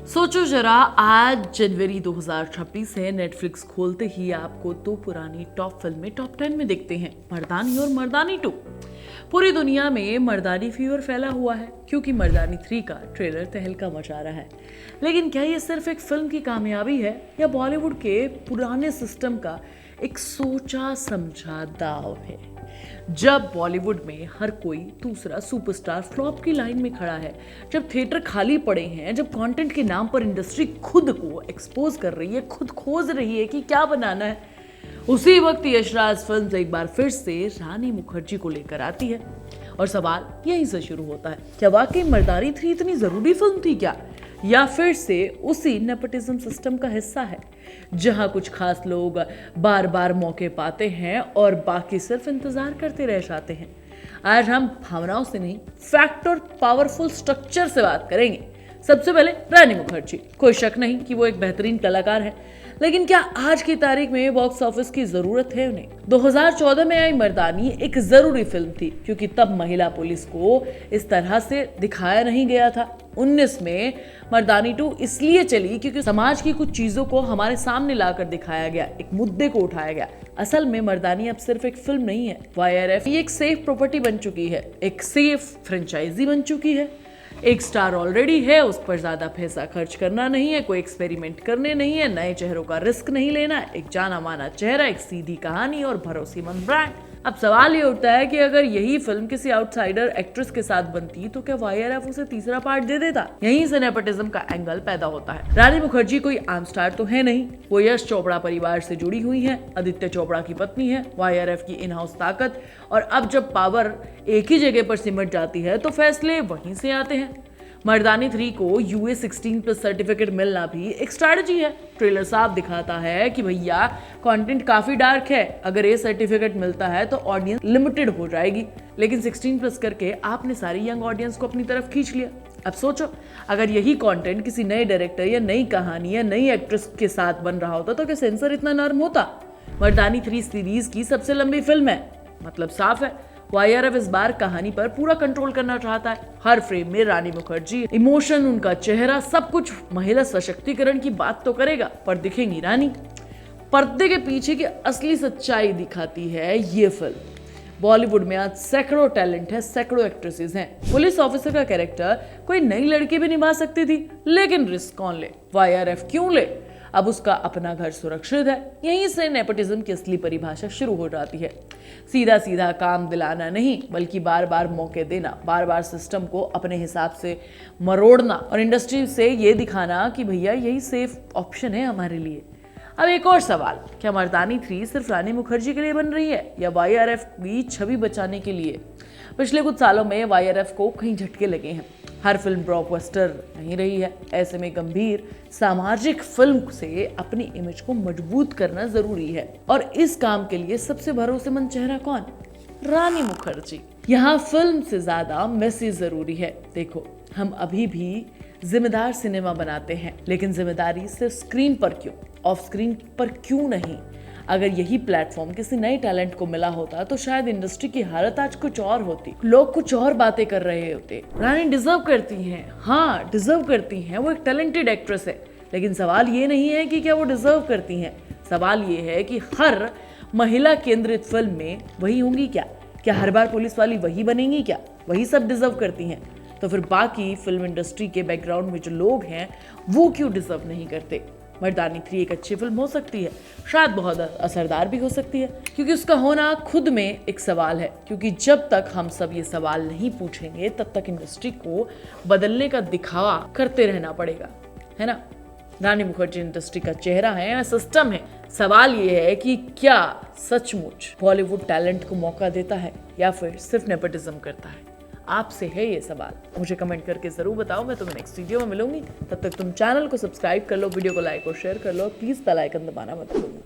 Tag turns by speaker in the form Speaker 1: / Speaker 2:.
Speaker 1: सोचो जरा, आज जनवरी 2026 है। नेटफ्लिक्स खोलते ही आपको दो पुरानी टॉप फिल्में टॉप 10 में दिखते हैं, मर्दानी और मर्दानी 2। पूरी दुनिया में मर्दानी फीवर फैला हुआ है क्योंकि मर्दानी 3 का ट्रेलर तहलका मचा रहा है। लेकिन क्या ये सिर्फ एक फिल्म की कामयाबी है या बॉलीवुड के पुराने सिस्टम का एक सोचा समझा दाव है? जब बॉलीवुड में हर कोई दूसरा सुपरस्टार फ्लॉप की लाइन में खड़ा है, जब थिएटर खाली पड़े हैं, जब कंटेंट के नाम पर इंडस्ट्री खुद को एक्सपोज कर रही है, खुद खोज रही है कि क्या बनाना है, उसी वक्त यशराज फिल्म्स एक बार फिर से रानी मुखर्जी को लेकर आती है। और सवाल यहीं से शुरू होता है, क्या वाकई मर्दानी 3 इतनी जरूरी फिल्म थी क्या, या फिर से उसी नेपोटिज्म सिस्टम का हिस्सा है जहां कुछ खास लोग बार बार मौके पाते हैं और बाकी सिर्फ इंतजार करते रह जाते हैं। आज हम भावनाओं से नहीं, फैक्ट और पावरफुल स्ट्रक्चर से बात करेंगे। सबसे पहले रानी मुखर्जी। कोई शक नहीं कि वो एक बेहतरीन कलाकार है, लेकिन क्या आज की तारीख में बॉक्स ऑफिस की जरूरत है उन्हें? 2014 में आई मर्दानी एक जरूरी फिल्म थी क्योंकि तब महिला पुलिस को इस तरह से दिखाया नहीं गया था। 19 में मर्दानी 2 इसलिए चली क्योंकि समाज की कुछ चीजों को हमारे सामने लाकर दिखाया गया, एक मुद्दे को उठाया गया। असल में मर्दानी अब सिर्फ एक फिल्म नहीं है, YRF ये एक सेफ प्रॉपर्टी बन चुकी है, एक सेफ फ्रेंचाइजी बन चुकी है। एक स्टार ऑलरेडी है, उस पर ज्यादा पैसा खर्च करना नहीं है, कोई एक्सपेरिमेंट करने नहीं है, नए चेहरों का रिस्क नहीं लेना, एक जाना माना चेहरा, एक सीधी कहानी और भरोसेमंद ब्रांड। अब सवाल ये उठता है कि अगर यही फिल्म किसी आउटसाइडर एक्ट्रेस के साथ बनती तो क्या YRF उसे तीसरा पार्ट दे देता? यहीं से नेपोटिज्म का एंगल पैदा होता है। रानी मुखर्जी कोई आम स्टार तो है नहीं, वो यश चोपड़ा परिवार से जुड़ी हुई है, आदित्य चोपड़ा की पत्नी है, YRF की इन हाउस ताकत। और अब जब पावर एक ही जगह पर सिमट जाती है तो फैसले वहीं से आते हैं। मर्दानी 3 को UA 16+ सर्टिफिकेट मिलना भी एक स्ट्रैटेजी है। ट्रेलर साफ दिखाता है कि भैया कंटेंट काफी डार्क है, अगर ये सर्टिफिकेट मिलता है तो ऑडियंस लिमिटेड हो जाएगी, लेकिन 16+ करके आपने सारी यंग ऑडियंस को अपनी तरफ खींच लिया। अब सोचो, अगर यही कंटेंट किसी नए डायरेक्टर या नई कहानी या नई एक्ट्रेस के साथ बन रहा होता तो क्या सेंसर इतना नर्म होता? मर्दानी 3 सीरीज की सबसे लंबी फिल्म है, मतलब साफ है YRF इस बार कहानी पर पूरा कंट्रोल करना चाहता है। हर फ्रेम में रानी मुखर्जी, इमोशन, उनका चेहरा, सब कुछ महिला सशक्तिकरण की बात तो करेगा, पर दिखेंगी रानी। पर्दे के पीछे की असली सच्चाई दिखाती है ये फिल्म। बॉलीवुड में आज सैकड़ों टैलेंट है, सैकड़ों एक्ट्रेसेस हैं। पुलिस ऑफिसर का कैरेक्टर कोई नई लड़की भी निभा सकती थी, लेकिन रिस्क कौन ले? YRF क्यों ले? अब उसका अपना घर सुरक्षित है। यहीं से नेपोटिज्म की असली परिभाषा शुरू हो जाती है। सीधा सीधा काम दिलाना नहीं, बल्कि बार बार मौके देना, बार बार सिस्टम को अपने हिसाब से मरोड़ना और इंडस्ट्री से ये दिखाना कि भैया यही सेफ ऑप्शन है हमारे लिए। अब एक और सवाल, क्या मर्दानी 3 सिर्फ रानी मुखर्जी के लिए बन रही है या YRF की छवि बचाने के लिए? पिछले कुछ सालों में YRF को कई झटके लगे हैं। हर फिल्म ब्लॉकबस्टर नहीं रही है। ऐसे में गंभीर सामाजिक फिल्म से अपनी इमेज को मजबूत करना जरूरी है, और इस काम के लिए सबसे भरोसेमंद चेहरा कौन? रानी मुखर्जी। यहाँ फिल्म से ज्यादा मैसेज जरूरी है। देखो, हम अभी भी जिम्मेदार सिनेमा बनाते हैं, लेकिन जिम्मेदारी सिर्फ स्क्रीन पर क्यों, ऑफ स्क्रीन पर क्यों नहीं? अगर यही प्लेटफॉर्म किसी नए टैलेंट को मिला होता तो शायद इंडस्ट्री की हालत आज कुछ और होती, लोग कुछ और बातें कर रहे होते। रानी डिजर्व करती हैं, हाँ डिजर्व करती हैं, वो एक टैलेंटेड एक्ट्रेस है। लेकिन सवाल ये नहीं है कि क्या वो डिजर्व करती हैं, सवाल ये है कि हर महिला केंद्रित फिल्म में वही होंगी क्या? क्या हर बार पुलिस वाली वही बनेंगी क्या? वही सब डिजर्व करती हैं तो फिर बाकी फिल्म इंडस्ट्री के बैकग्राउंड में जो लोग हैं वो क्यों डिजर्व नहीं करते? मर्दानी 3 एक अच्छी फिल्म हो सकती है, शायद बहुत असरदार भी हो सकती है, क्योंकि उसका होना खुद में एक सवाल है। क्योंकि जब तक हम सब ये सवाल नहीं पूछेंगे तब तक इंडस्ट्री को बदलने का दिखावा करते रहना पड़ेगा, है ना? रानी मुखर्जी इंडस्ट्री का चेहरा है या सिस्टम है? सवाल ये है कि क्या सचमुच बॉलीवुड टैलेंट को मौका देता है या फिर सिर्फ नेपोटिज्म करता है? आपसे है ये सवाल, मुझे कमेंट करके जरूर बताओ। मैं तुम्हें नेक्स्ट वीडियो में मिलूंगी, तब तक तुम चैनल को सब्सक्राइब कर लो, वीडियो को लाइक और शेयर कर लो, प्लीज बेल आइकन दबाना मत भूलना।